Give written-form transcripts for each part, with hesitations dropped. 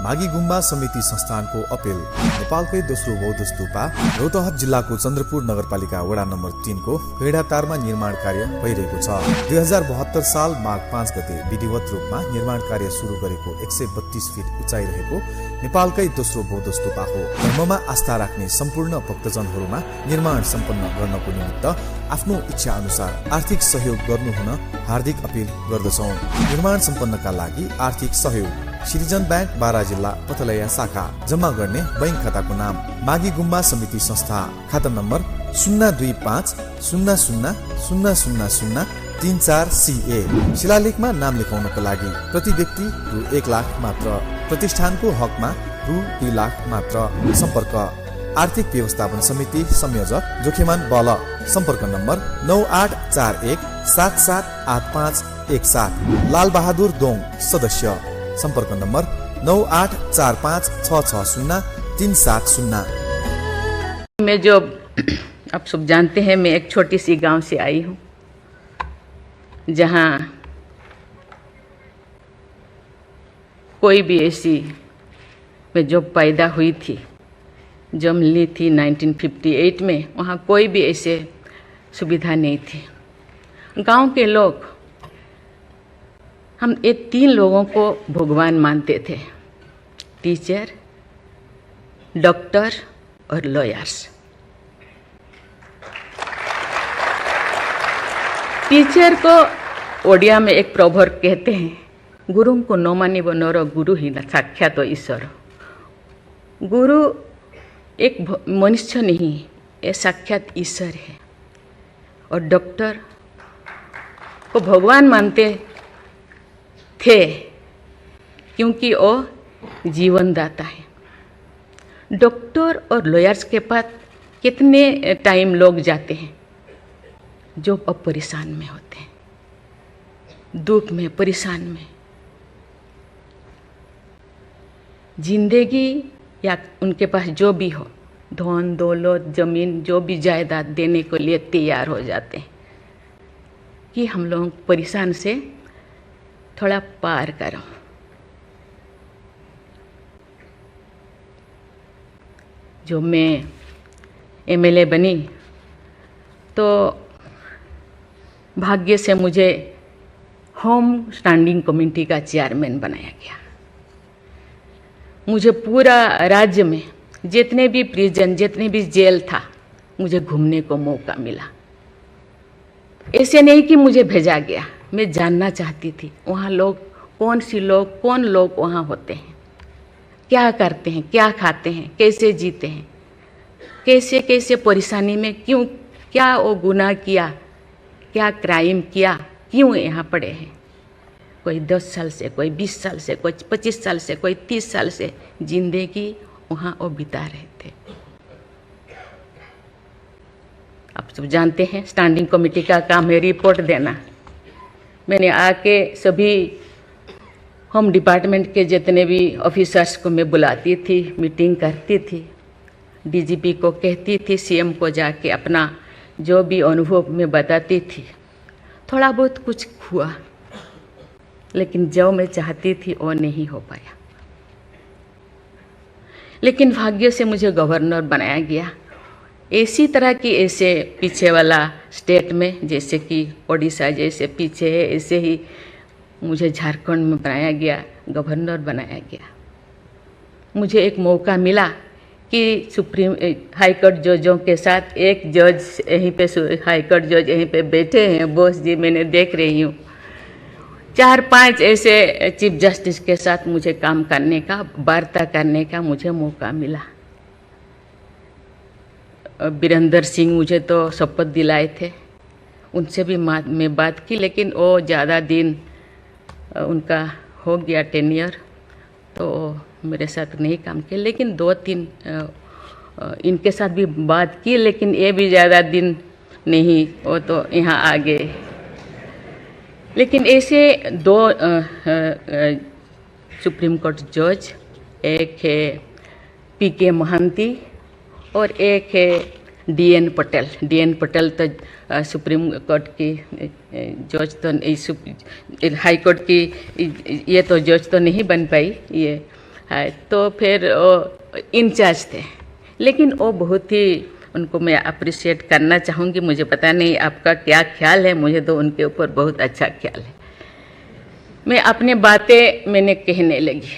मागी गुम्बा समिति संस्थानको अपिल। नेपालकै दोस्रो बौद्ध स्तूपा रौतहट जिल्लाको चन्द्रपुर नगरपालिका वडा नम्बर 3 को गैंडाटारमा निर्माण कार्य भइरहेको छ। 2072 साल माघ 5 गते विधिवत रूपमा निर्माण कार्य सुरु गरेको 132 फिट उचाइ रहेको नेपालकै दोस्रो बौद्ध स्तूपा हो। धर्ममा आस्था राख्ने सम्पूर्ण भक्तजनहरूमा निर्माण सम्पन्न गर्नको निमित्त आफ्नो इच्छा अनुसार आर्थिक सहयोग गर्नुहुन हार्दिक अपिल गर्दछौं। निर्माण सम्पन्नका लागि आर्थिक सहयोग सिटिजन बैंक बारा जिल्ला पथलैया शाखा। जम्मा गर्ने बैंक खाताको नाम मागी गुम्बा समिति संस्था, खाता नम्बर 02500000034 CA। शिलालेखमा नाम लेखाउनको लागि प्रति व्यक्ति रु 1 लाख मात्र, प्रतिष्ठानको हकमा रु 2 लाख मात्र। सम्पर्क आर्थिक व्यवस्थापन समिति संयोजक जोखेमान बल। सम्पर्क नम्बर 9841778517। लाल बहादुर दोङ सदस्य। संपर्क नंबर 9845660370। मैं जो आप सब जानते हैं, मैं एक छोटी सी गांव से आई हूँ, जहाँ कोई भी ऐसी, मैं जब पैदा हुई थी, जन्म ली थी 1958 में, वहाँ कोई भी ऐसे सुविधा नहीं थी। गांव के लोग, हम ये 3 लोगों को भगवान मानते थे, टीचर, डॉक्टर और लॉयर्स। टीचर को ओडिया में एक प्रोवर्ब कहते हैं, गुरु को न मानिब नर गुरु ही साक्षात ईश्वर। गुरु एक मनुष्य नहीं, ये साक्षात ईश्वर है। और डॉक्टर को भगवान मानते थे क्योंकि वो जीवनदाता है। डॉक्टर और लॉयर्स के पास कितने टाइम लोग जाते हैं जो अब परेशान में होते हैं, दुख में, परेशान में। जिंदगी या उनके पास जो भी हो, धन दौलत जमीन जो भी जायदाद देने के लिए तैयार हो जाते हैं कि हम लोग परेशान से थोड़ा पार करो। जो मैं MLA बनी तो भाग्य से मुझे होम स्टैंडिंग कमेटी का चेयरमैन बनाया गया। मुझे पूरा राज्य में जितने भी प्रिजन, जितने भी जेल था, मुझे घूमने को मौका मिला। ऐसे नहीं कि मुझे भेजा गया, मैं जानना चाहती थी वहाँ लोग कौन लोग वहाँ होते हैं, क्या करते हैं, क्या खाते हैं, कैसे जीते हैं, कैसे कैसे परेशानी में, क्यों, क्या वो गुनाह किया, क्या क्राइम किया, क्यों यहाँ पड़े हैं। कोई 10 साल से, कोई 20 साल से, कोई 25 साल से, कोई 30 साल से जिंदगी वहाँ वो बिता रहे थे। आप सब जानते हैं स्टैंडिंग कमेटी का काम है रिपोर्ट देना। मैंने आके सभी होम डिपार्टमेंट के जितने भी ऑफिसर्स को मैं बुलाती थी, मीटिंग करती थी, DGP को कहती थी, CM को जाके अपना जो भी अनुभव मैं बताती थी। थोड़ा बहुत कुछ हुआ, लेकिन जो मैं चाहती थी वो नहीं हो पाया। लेकिन भाग्य से मुझे गवर्नर बनाया गया। इसी तरह की ऐसे पीछे वाला स्टेट में, जैसे कि ओडिशा जैसे पीछे है, ऐसे ही मुझे झारखंड में बनाया गया, गवर्नर बनाया गया। मुझे एक मौका मिला कि सुप्रीम हाई कोर्ट जजों के साथ एक जज यहीं पे, हाई कोर्ट जज यहीं पे बैठे हैं, बोस जी, मैंने देख रही हूँ। 4-5 ऐसे चीफ जस्टिस के साथ मुझे काम करने का, वार्ता करने का मुझे मौका मिला। वीरेंद्र सिंह मुझे तो शपथ दिलाए थे, उनसे भी मैं बात की, लेकिन वो ज़्यादा दिन उनका हो गया टेन्योर, तो मेरे साथ नहीं काम किया। लेकिन 2-3 इनके साथ भी बात की, लेकिन ये भी ज़्यादा दिन नहीं, वो तो यहाँ आ गए। लेकिन ऐसे 2 सुप्रीम कोर्ट जज, एक है PK महांती और एक है DN पटेल। DN पटेल तो सुप्रीम कोर्ट की जज तो हाई कोर्ट की ये तो जज तो नहीं बन पाई, ये है। तो फिर वो इंचार्ज थे, लेकिन वो बहुत ही, उनको मैं अप्रिशिएट करना चाहूँगी। मुझे पता नहीं आपका क्या ख्याल है, मुझे तो उनके ऊपर बहुत अच्छा ख्याल है। मैं अपनी बातें मैंने कहने लगी,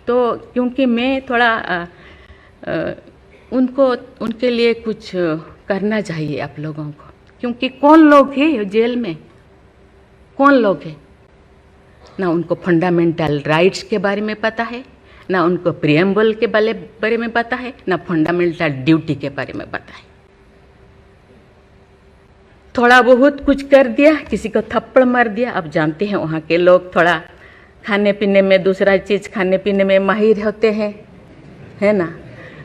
तो क्योंकि मैं थोड़ा उनको, उनके लिए कुछ करना चाहिए आप लोगों को, क्योंकि कौन लोग हैं जेल में, कौन लोग हैं, ना उनको फंडामेंटल राइट्स के बारे में पता है, ना उनको प्रियम्बल के बारे में पता है, ना फंडामेंटल ड्यूटी के बारे में पता है। थोड़ा बहुत कुछ कर दिया, किसी को थप्पड़ मार दिया। अब जानते हैं वहाँ के लोग थोड़ा खाने पीने में, दूसरा चीज़ खाने पीने में माहिर होते हैं, है ना।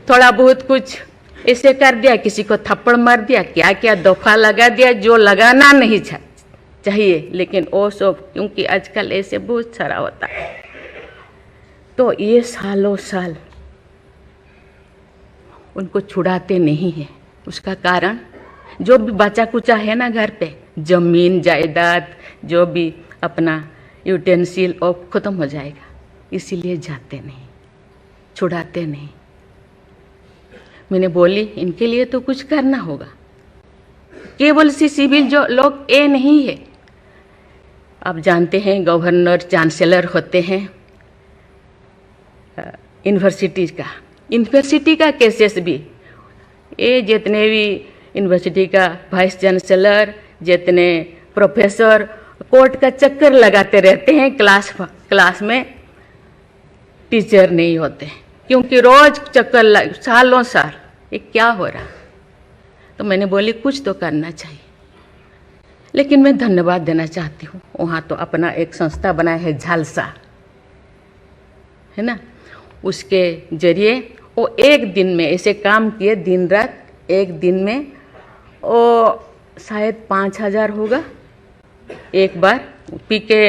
थोड़ा बहुत कुछ ऐसे कर दिया, किसी को थप्पड़ मार दिया, क्या क्या दफा लगा दिया जो लगाना नहीं चाहिए, लेकिन वो सब, क्योंकि आजकल ऐसे बहुत सारा होता है, तो ये सालों साल उनको छुड़ाते नहीं हैं। उसका कारण जो भी बचा कुचा है ना घर पे, जमीन जायदाद, जो भी अपना यूटेंसिल, वो खत्म हो जाएगा, इसीलिए जाते नहीं, छुड़ाते नहीं। मैंने बोली इनके लिए तो कुछ करना होगा। केवल सी सिविल जो लोग ये नहीं है, आप जानते हैं गवर्नर चांसलर होते हैं यूनिवर्सिटी का केसेस भी, ये जितने भी यूनिवर्सिटी का वाइस चांसलर, जितने प्रोफेसर कोर्ट का चक्कर लगाते रहते हैं, क्लास में टीचर नहीं होते, क्योंकि रोज चक्कर सालों साल, ये क्या हो रहा। तो मैंने बोली कुछ तो करना चाहिए। लेकिन मैं धन्यवाद देना चाहती हूँ, वहाँ तो अपना एक संस्था बनाया है झालसा, है ना, उसके जरिए वो एक दिन में ऐसे काम किए, दिन रात, एक दिन में वो शायद 5,000 होगा। एक बार पीके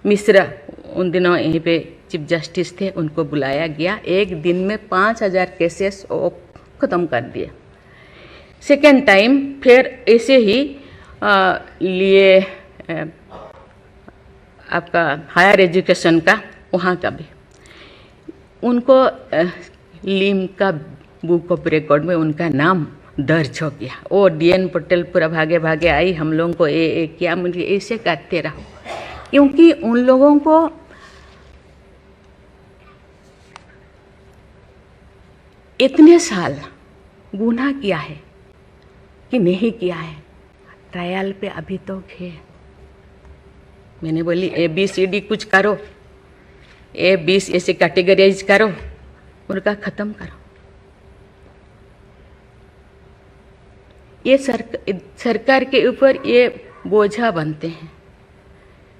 मिश्रा उन दिनों यहीं पे चीफ जस्टिस थे, उनको बुलाया गया, एक दिन में 5,000 केसेस वो ख़त्म कर दिए। सेकेंड टाइम फिर ऐसे ही लिए आपका हायर एजुकेशन का, वहाँ का भी उनको लीम का बुक ऑफ रिकॉर्ड में उनका नाम दर्ज हो गया। वो DN पटेल पूरा भागे भागे आई, हम लोगों को क्या, मुझे ऐसे करते रहो, क्योंकि उन लोगों को इतने साल गुनाह किया है कि नहीं किया है, ट्रायल पे अभी तो है। मैंने बोली ABCD कुछ करो, A20 ऐसे कैटेगराइज करो, उनका ख़त्म करो। ये सरकार के ऊपर ये बोझा बनते हैं।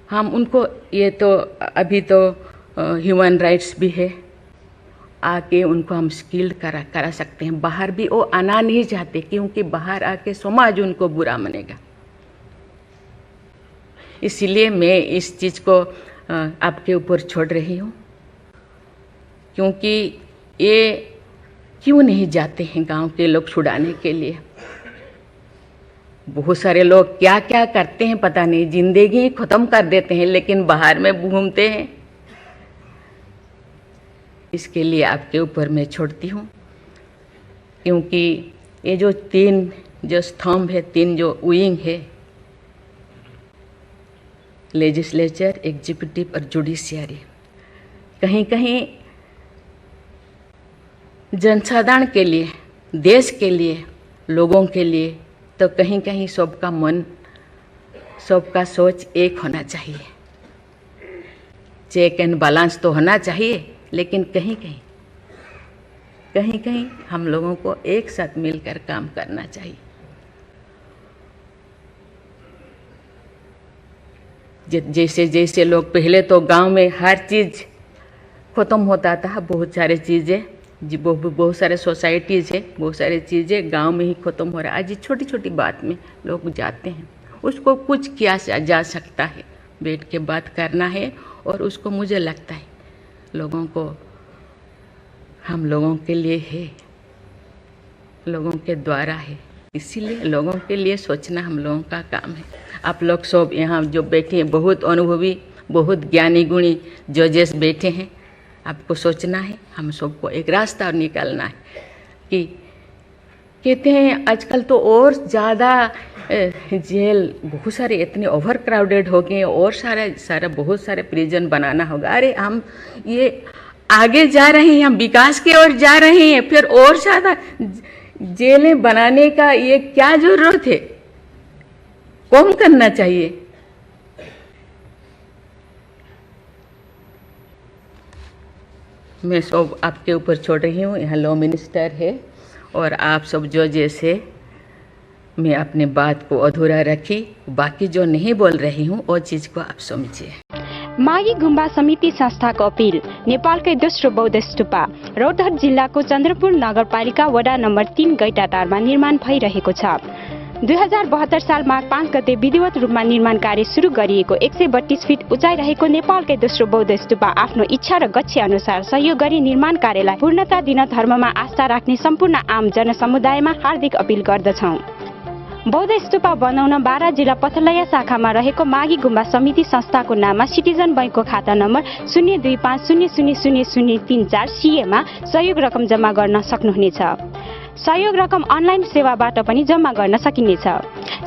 हम उनको, ये तो अभी तो ह्यूमन राइट्स भी है, आके उनको हम स्किल्ड करा सकते हैं। बाहर भी वो आना नहीं चाहते, क्योंकि बाहर आके समाज उनको बुरा मानेगा। इसीलिए मैं इस चीज़ को आपके ऊपर छोड़ रही हूँ, क्योंकि ये क्यों नहीं जाते हैं गांव के लोग छुड़ाने के लिए। बहुत सारे लोग क्या क्या करते हैं पता नहीं, जिंदगी ख़त्म कर देते हैं, लेकिन बाहर में घूमते हैं। इसके लिए आपके ऊपर मैं छोड़ती हूँ, क्योंकि ये जो 3 जो स्तंभ है, 3 जो विंग है, लेजिस्लेचर, एग्जीक्यूटिव और जुडिशियरी, कहीं कहीं जनसाधारण के लिए, देश के लिए, लोगों के लिए, तो कहीं कहीं सबका मन, सबका सोच एक होना चाहिए। चेक एंड बैलेंस तो होना चाहिए, लेकिन कहीं कहीं हम लोगों को एक साथ मिलकर काम करना चाहिए। जैसे जैसे लोग, पहले तो गांव में हर चीज़ ख़त्म होता था, बहुत सारे चीज़ें, बहुत सारे सोसाइटीज़ है, बहुत सारी चीज़ें गांव में ही ख़त्म हो रहा है। आज छोटी छोटी बात में लोग जाते हैं, उसको कुछ किया जा सकता है, बैठ के बात करना है। और उसको मुझे लगता है लोगों को, हम लोगों के लिए है, लोगों के द्वारा है, इसीलिए लोगों के लिए सोचना हम लोगों का काम है। आप लोग सब यहाँ जो बैठे हैं, बहुत अनुभवी, बहुत ज्ञानी गुणी जजेस बैठे हैं, आपको सोचना है, हम सबको एक रास्ता निकालना है कि कहते हैं आजकल तो और ज़्यादा जेल बहुत सारे इतने ओवर क्राउडेड हो गए और सारा बहुत सारे प्रिजन बनाना होगा। अरे हम ये आगे जा रहे हैं, हम विकास की ओर जा रहे हैं, फिर और ज़्यादा जेलें बनाने का ये क्या जरूरत है? कम करना चाहिए। मैं सब आपके ऊपर छोड़ रही हूँ। यहाँ लॉ मिनिस्टर है और आप सब जो जैसे मैं अपने बात को अधूरा रखी, बाकी जो नहीं बोल रही हूँ वो चीज़ को आप समझिए। मागी गुम्बा समिति संस्थाको अपिल। नेपालकै दोस्रो बौद्ध स्तूपा रौतहट जिल्लाको चन्द्रपुर नगरपालिका वडा नम्बर 3 गैटाटारमा निर्माण भइरहेको छ। 2072 साल माघ 5 गते विधिवत रूपमा निर्माण कार्य सुरु गरिएको 132 फिट उचाइ रहेको नेपालकै दोस्रो बौद्ध स्तूपा आफ्नो इच्छा र गच्छे अनुसार सहयोग गरी निर्माण कार्यलाई पूर्णता दिन धर्ममा आस्था राख्ने सम्पूर्ण आम जनसमुदायमा हार्दिक अपिल गर्दछौँ। बौद्ध स्तूपा बनाउन बारा जिल्ला पथलैया शाखामा रहेको मागी गुम्बा समिति संस्थाको नाममा सिटिजन बैंकको खाता नम्बर 025000034 CA मा सहयोग रकम जम्मा गर्न सक्नुहुनेछ। सहयोग रकम अनलाइन सेवाबाट पनि जम्मा गर्न सकिनेछ।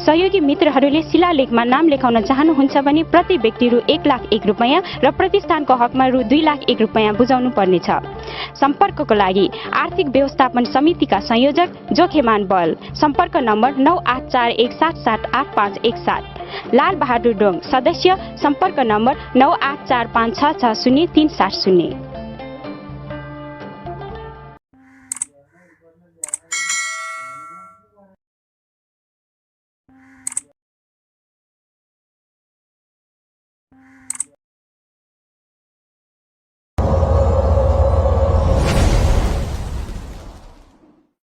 सहयोगी मित्रहरूले शिलालेखमा नाम लेखाउन चाहनुहुन्छ भने प्रति व्यक्ति रु 1,01,000 रुपैयाँ र प्रतिष्ठानको हकमा रु 2,01,000 रुपैयाँ बुझाउनु पर्नेछ। सम्पर्कको लागि आर्थिक व्यवस्थापन समितिका संयोजक जोखेमान बल। सम्पर्क नम्बर 9841778517। लाल बहादुर डोङ सदस्य। सम्पर्क नम्बर 9845660370।